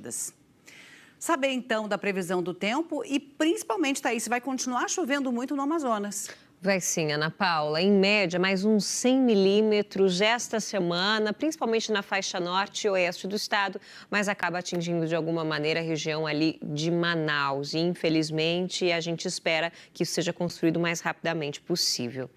garantidas. Saber, então, da previsão do tempo e, principalmente, Thaís, se vai continuar chovendo muito no Amazonas. Vai sim, Ana Paula. Em média, mais uns 100 milímetros esta semana, principalmente na faixa norte e oeste do estado, mas acaba atingindo de alguma maneira a região ali de Manaus. E, infelizmente, a gente espera que isso seja construído o mais rapidamente possível.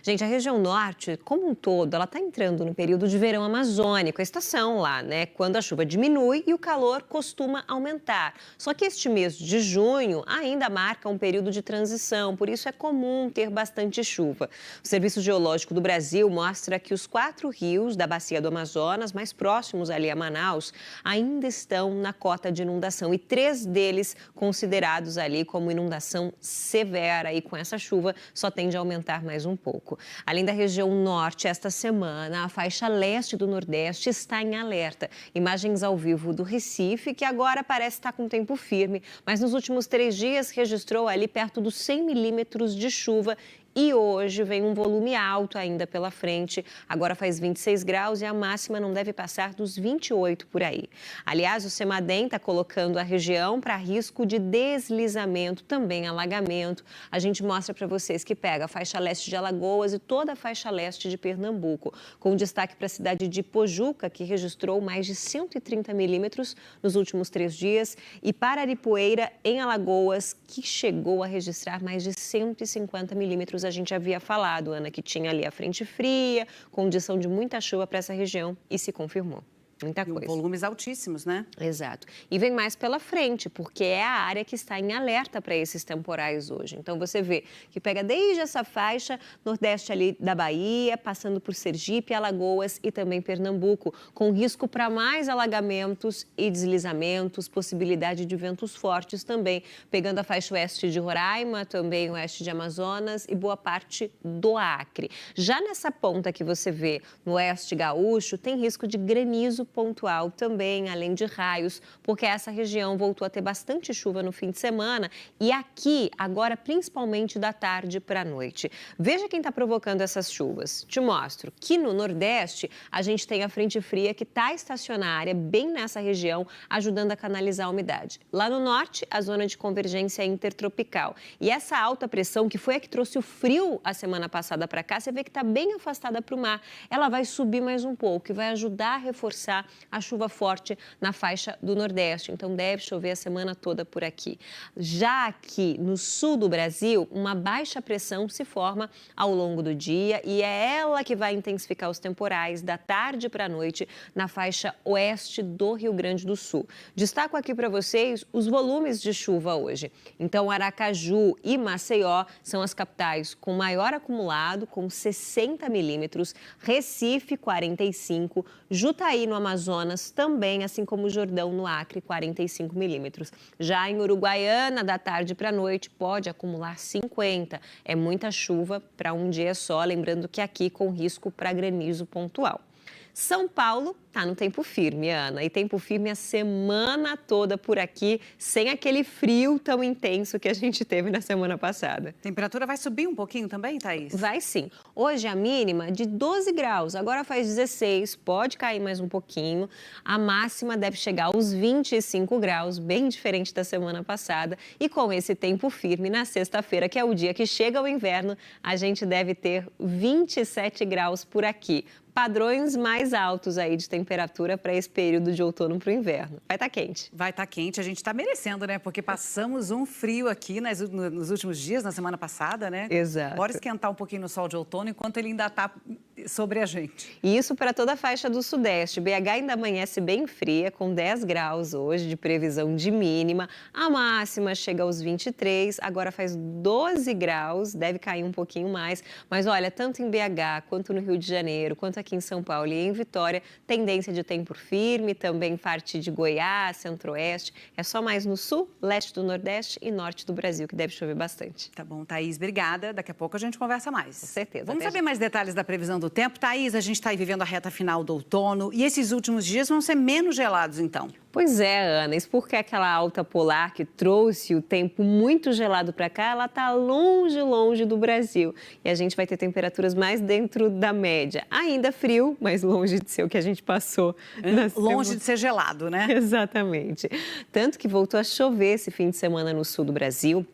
Gente, a região norte, como um todo, ela está entrando no período de verão amazônico, a estação lá, né? Quando a chuva diminui e o calor costuma aumentar. Só que este mês de junho ainda marca um período de transição, por isso é comum ter bastante chuva. O Serviço Geológico do Brasil mostra que os 4 rios da bacia do Amazonas, mais próximos ali a Manaus, ainda estão na cota de inundação e 3 deles considerados ali como inundação severa. E com essa chuva só tende a aumentar mais um pouco. Além da região norte, esta semana, a faixa leste do Nordeste está em alerta. Imagens ao vivo do Recife, que agora parece estar com tempo firme, mas nos últimos 3 dias registrou ali perto dos 100 milímetros de chuva. E hoje vem um volume alto ainda pela frente. Agora faz 26 graus e a máxima não deve passar dos 28 por aí. Aliás, o CEMADEM está colocando a região para risco de deslizamento, também alagamento. A gente mostra para vocês que pega a faixa leste de Alagoas e toda a faixa leste de Pernambuco, com destaque para a cidade de Pojuca, que registrou mais de 130 milímetros nos últimos 3 dias, e para Aripueira, em Alagoas, que chegou a registrar mais de 150 milímetros. A gente havia falado, Ana, que tinha ali a frente fria, condição de muita chuva para essa região e se confirmou. Muita coisa. Volumes altíssimos, né? Exato. E vem mais pela frente, porque é a área que está em alerta para esses temporais hoje. Então, você vê que pega desde essa faixa nordeste ali da Bahia, passando por Sergipe, Alagoas e também Pernambuco, com risco para mais alagamentos e deslizamentos, possibilidade de ventos fortes também, pegando a faixa oeste de Roraima, também oeste de Amazonas e boa parte do Acre. Já nessa ponta que você vê no oeste gaúcho, tem risco de granizo pontual também, além de raios, porque essa região voltou a ter bastante chuva no fim de semana e aqui, agora, principalmente da tarde para a noite. Veja quem está provocando essas chuvas. Te mostro que no Nordeste, a gente tem a frente fria que está estacionária, bem nessa região, ajudando a canalizar a umidade. Lá no Norte, a zona de convergência intertropical. E essa alta pressão, que foi a que trouxe o frio a semana passada para cá, você vê que está bem afastada para o mar. Ela vai subir mais um pouco e vai ajudar a reforçar a chuva forte na faixa do Nordeste. Então, deve chover a semana toda por aqui. Já aqui no sul do Brasil, uma baixa pressão se forma ao longo do dia e é ela que vai intensificar os temporais da tarde para a noite na faixa oeste do Rio Grande do Sul. Destaco aqui para vocês os volumes de chuva hoje. Então, Aracaju e Maceió são as capitais com maior acumulado, com 60 milímetros, Recife, 45, Jutaí, no Amazonas, também, assim como Jordão, no Acre, 45 milímetros. Já em Uruguaiana, da tarde para a noite, pode acumular 50. É muita chuva para um dia só, lembrando que aqui com risco para granizo pontual. São Paulo está no tempo firme, Ana, e tempo firme a semana toda por aqui, sem aquele frio tão intenso que a gente teve na semana passada. A temperatura vai subir um pouquinho também, Thaís? Vai sim. Hoje a mínima de 12 graus, agora faz 16, pode cair mais um pouquinho. A máxima deve chegar aos 25 graus, bem diferente da semana passada. E com esse tempo firme, na sexta-feira, que é o dia que chega o inverno, a gente deve ter 27 graus por aqui. Padrões mais altos aí de temperatura para esse período de outono para o inverno. Vai estar quente. Vai estar quente, a gente está merecendo, né? Porque passamos um frio aqui nos últimos dias, na semana passada, né? Exato. Bora esquentar um pouquinho no sol de outono enquanto ele ainda está sobre a gente. E isso para toda a faixa do Sudeste. BH ainda amanhece bem fria, com 10 graus hoje de previsão de mínima. A máxima chega aos 23, agora faz 12 graus, deve cair um pouquinho mais. Mas olha, tanto em BH quanto no Rio de Janeiro, quanto aqui em São Paulo e em Vitória, tendência de tempo firme, também parte de Goiás, centro-oeste. É só mais no sul, leste do Nordeste e norte do Brasil, que deve chover bastante. Tá bom, Thaís, obrigada. Daqui a pouco a gente conversa mais. Com certeza. Vamos saber mais detalhes da previsão do tempo. Thaís, a gente está aí vivendo a reta final do outono e esses últimos dias vão ser menos gelados, então. Pois é, Ana, isso porque aquela alta polar que trouxe o tempo muito gelado para cá, ela está longe, longe do Brasil. E a gente vai ter temperaturas mais dentro da média. Ainda frio, mas longe de ser o que a gente passou. Longe de ser gelado, né? Exatamente. Tanto que voltou a chover esse fim de semana no sul do Brasil.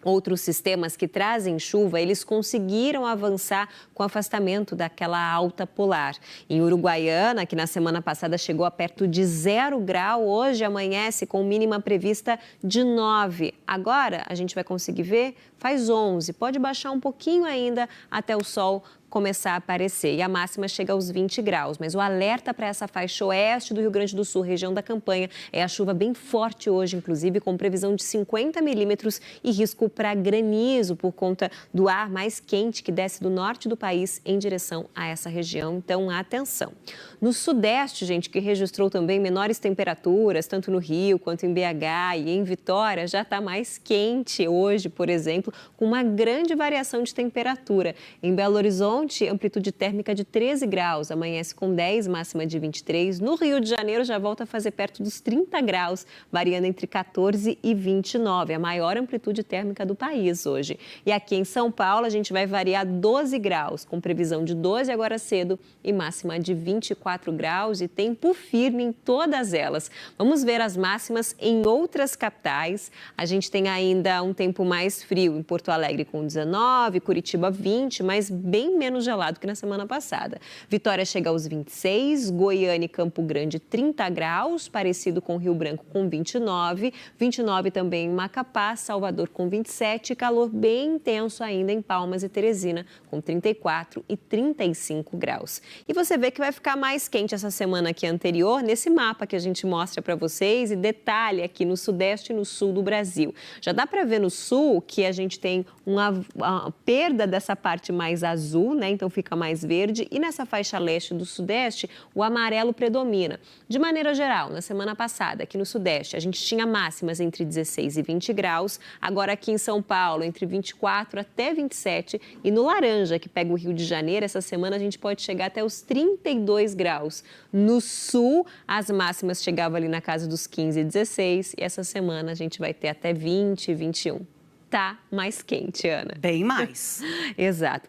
Outros sistemas que trazem chuva, eles conseguiram avançar com o afastamento daquela alta polar. Em Uruguaiana, que na semana passada chegou a perto de 0 grau, hoje amanhece com mínima prevista de 9. Agora, a gente vai conseguir ver, faz 11. Pode baixar um pouquinho ainda até o sol começar a aparecer. E a máxima chega aos 20 graus. Mas o alerta para essa faixa oeste do Rio Grande do Sul, região da Campanha, é a chuva bem forte hoje, inclusive com previsão de 50 milímetros e risco para granizo por conta do ar mais quente que desce do norte do país em direção a essa região. Então, atenção. No sudeste, gente, que registrou também menores temperaturas, tanto no Rio quanto em BH e em Vitória, já está mais quente hoje, por exemplo, com uma grande variação de temperatura. Em Belo Horizonte, amplitude térmica de 13 graus, amanhece com 10, máxima de 23. No Rio de Janeiro, já volta a fazer perto dos 30 graus, variando entre 14 e 29, a maior amplitude térmica do país hoje. E aqui em São Paulo, a gente vai variar 12 graus, com previsão de 12 agora cedo e máxima de 24 graus e tempo firme em todas elas. Vamos ver as máximas em outras capitais. A gente tem ainda um tempo mais frio em Porto Alegre com 19, Curitiba 20, mas bem menos gelado que na semana passada. Vitória chega aos 26, Goiânia e Campo Grande 30 graus, parecido com Rio Branco com 29, 29 também em Macapá, Salvador com 27, calor bem intenso ainda em Palmas e Teresina com 34 e 35 graus. E você vê que vai ficar mais quente essa semana aqui anterior, nesse mapa que a gente mostra para vocês e detalhe aqui no sudeste e no sul do Brasil. Já dá para ver no sul que a gente tem uma perda dessa parte mais azul, né? Então fica mais verde, e nessa faixa leste do sudeste o amarelo predomina. De maneira geral, na semana passada aqui no sudeste a gente tinha máximas entre 16 e 20 graus, agora aqui em São Paulo entre 24 até 27, e no laranja que pega o Rio de Janeiro, essa semana a gente pode chegar até os 32 graus. No sul, as máximas chegavam ali na casa dos 15 e 16, e essa semana a gente vai ter até 20 e 21. Tá mais quente, Ana. Bem mais. Exato.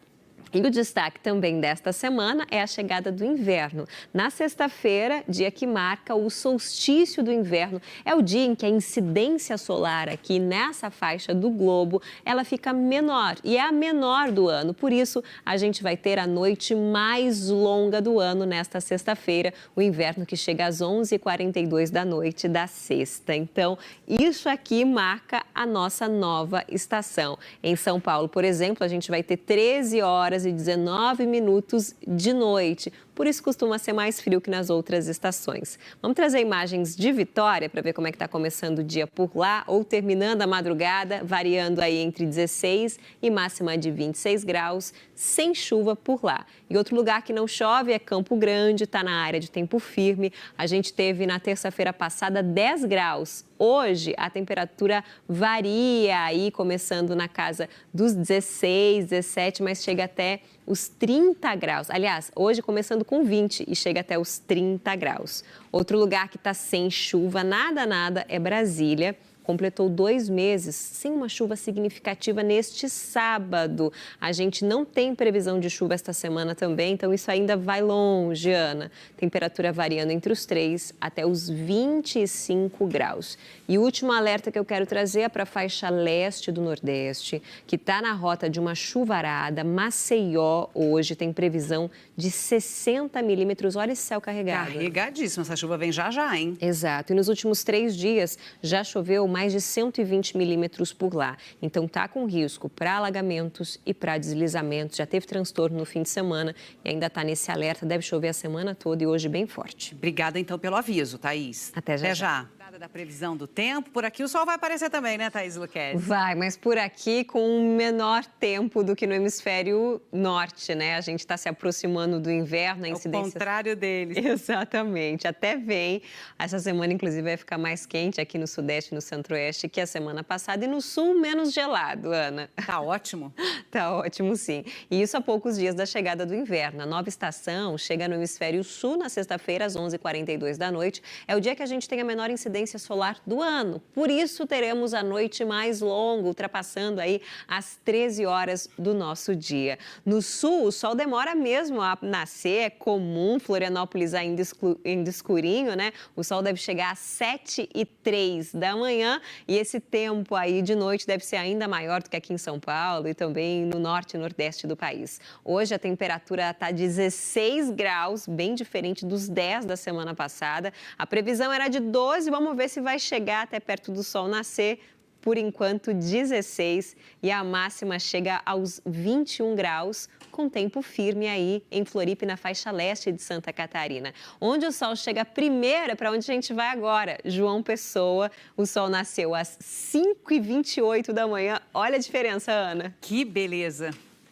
E o destaque também desta semana é a chegada do inverno. Na sexta-feira, dia que marca o solstício do inverno, é o dia em que a incidência solar aqui nessa faixa do globo, ela fica menor e é a menor do ano. Por isso, a gente vai ter a noite mais longa do ano nesta sexta-feira, o inverno que chega às 11h42 da noite da sexta. Então, isso aqui marca a nossa nova estação. Em São Paulo, por exemplo, a gente vai ter 13 horas e 19 minutos de noite. Por isso costuma ser mais frio que nas outras estações. Vamos trazer imagens de Vitória para ver como é que está começando o dia por lá ou terminando a madrugada, variando aí entre 16 e máxima de 26 graus, sem chuva por lá. E outro lugar que não chove é Campo Grande, está na área de tempo firme. A gente teve na terça-feira passada 10 graus. Hoje a temperatura varia aí, começando na casa dos 16, 17, mas chega até os 30 graus. Aliás, hoje começando com 20 e chega até os 30 graus. Outro lugar que está sem chuva, nada, é Brasília. Completou 2 meses sem uma chuva significativa neste sábado. A gente não tem previsão de chuva esta semana também, então isso ainda vai longe, Ana. Temperatura variando entre os 3 até os 25 graus. E o último alerta que eu quero trazer é para a faixa leste do Nordeste, que está na rota de uma chuvarada. Maceió hoje tem previsão de 60 milímetros. Olha esse céu carregado. Carregadíssimo, essa chuva vem já, hein? Exato. E nos últimos 3 dias já choveu mais de 120 milímetros por lá. Então tá com risco para alagamentos e para deslizamentos. Já teve transtorno no fim de semana e ainda está nesse alerta. Deve chover a semana toda e hoje bem forte. Obrigada então pelo aviso, Thaís. Até já. Até já. Da previsão do tempo, por aqui o sol vai aparecer também, né, Thaís Luquezzi? Vai, mas por aqui com um menor tempo do que no hemisfério norte, né? A gente está se aproximando do inverno, a incidência... O contrário deles. Exatamente, até vem. Essa semana, inclusive, vai ficar mais quente aqui no sudeste e no centro centro-oeste que a semana passada e no sul menos gelado, Ana. Tá ótimo. Tá ótimo, sim. E isso a poucos dias da chegada do inverno. A nova estação chega no hemisfério sul na sexta-feira, às 11h42 da noite. É o dia que a gente tem a menor incidência solar do ano. Por isso, teremos a noite mais longa, ultrapassando aí as 13 horas do nosso dia. No sul, o sol demora mesmo a nascer, é comum. Florianópolis ainda escurinho, né? O sol deve chegar às 7h03 da manhã e esse tempo aí de noite deve ser ainda maior do que aqui em São Paulo e também no norte e nordeste do país. Hoje a temperatura está 16 graus, bem diferente dos 10 da semana passada. A previsão era de 12, vamos ver se vai chegar até perto do sol nascer. Por enquanto, 16 e a máxima chega aos 21 graus, com tempo firme aí em Floripa e na faixa leste de Santa Catarina. Onde o sol chega primeiro é para onde a gente vai agora, João Pessoa. O sol nasceu às 5h28 da manhã. Olha a diferença, Ana. Que beleza.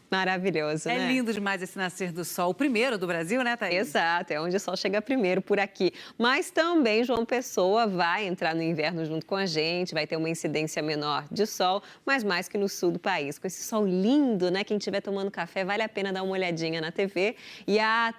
Maravilhoso, né? É lindo demais esse nascer do sol, o primeiro do Brasil, né, Thaís? Exato, é onde o sol chega primeiro por aqui. Mas também João Pessoa vai entrar no inverno junto com a gente, vai ter uma incidência menor de sol, mas mais que no sul do país. Com esse sol lindo, né? Quem estiver tomando café, vale a pena dar uma olhadinha na TV. E a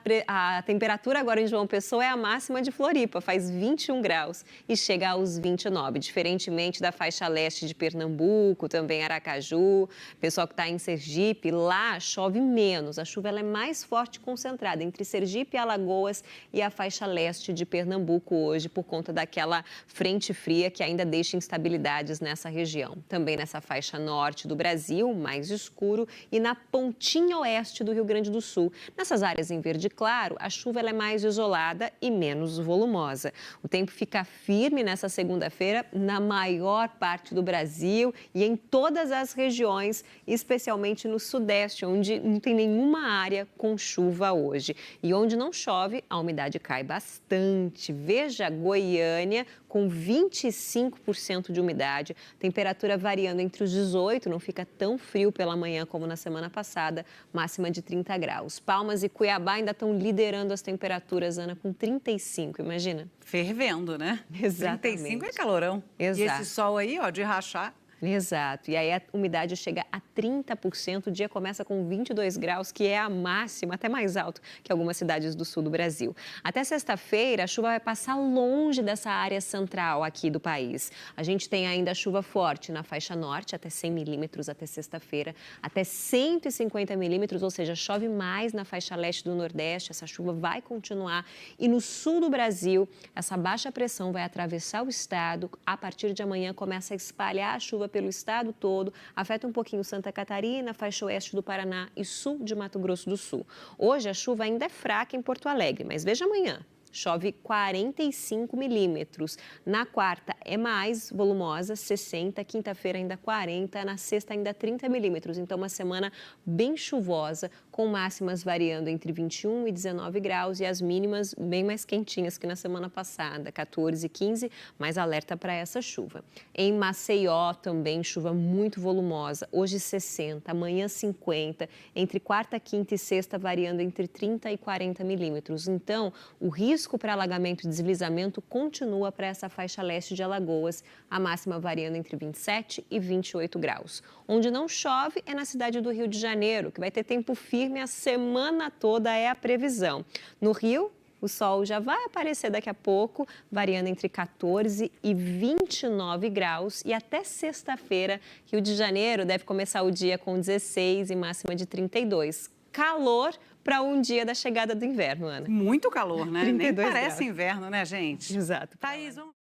temperatura agora em João Pessoa é a máxima de Floripa, faz 21 graus e chega aos 29, diferentemente da faixa leste de Pernambuco, também Aracaju, pessoal que está em Sergipe, lá chove menos, a chuva ela é mais forte e concentrada entre Sergipe, Alagoas e a faixa leste de Pernambuco hoje, por conta daquela frente fria que ainda deixa instabilidades nessa região. Também nessa faixa norte do Brasil, mais escuro, e na pontinha oeste do Rio Grande do Sul. Nessas áreas em verde claro, a chuva ela é mais isolada e menos volumosa. O tempo fica firme nessa segunda-feira na maior parte do Brasil e em todas as regiões, especialmente no sudeste, onde não tem nenhuma área com chuva hoje. E onde não chove, a umidade cai bastante. Veja Goiânia com 25% de umidade, temperatura variando entre os 18, não fica tão frio pela manhã como na semana passada, máxima de 30 graus. Palmas e Cuiabá ainda estão liderando as temperaturas, Ana, com 35, imagina? Fervendo, né? Exatamente. 35 é calorão. Exato. E esse sol aí, ó, de rachar. Exato. E aí a umidade chega a 30%, o dia começa com 22 graus, que é a máxima, até mais alto que algumas cidades do sul do Brasil. Até sexta-feira, a chuva vai passar longe dessa área central aqui do país. A gente tem ainda chuva forte na faixa norte, até 100 milímetros até sexta-feira, até 150 milímetros, ou seja, chove mais na faixa leste do Nordeste, essa chuva vai continuar. E no sul do Brasil, essa baixa pressão vai atravessar o estado, a partir de amanhã começa a espalhar a chuva pelo estado todo, afeta um pouquinho Santa Catarina, faixa oeste do Paraná e sul de Mato Grosso do Sul. Hoje a chuva ainda é fraca em Porto Alegre, mas veja amanhã. Chove 45 milímetros. Na quarta é mais volumosa, 60. Quinta-feira ainda 40. Na sexta ainda 30 milímetros. Então, uma semana bem chuvosa, com máximas variando entre 21 e 19 graus e as mínimas bem mais quentinhas que na semana passada, 14 e 15, mais alerta para essa chuva. Em Maceió também chuva muito volumosa. Hoje 60, amanhã 50. Entre quarta, quinta e sexta variando entre 30 e 40 milímetros. Então, o risco para alagamento e deslizamento continua para essa faixa leste de Alagoas, a máxima variando entre 27 e 28 graus. Onde não chove é na cidade do Rio de Janeiro, que vai ter tempo firme a semana toda, é a previsão. No Rio, o sol já vai aparecer daqui a pouco, variando entre 14 e 29 graus. E até sexta-feira, Rio de Janeiro deve começar o dia com 16 e máxima de 32. Calor para um dia da chegada do inverno, Ana. Muito calor, né? Nem 32 parece graus. inverno, né, gente? Exato. Thaís, vamos...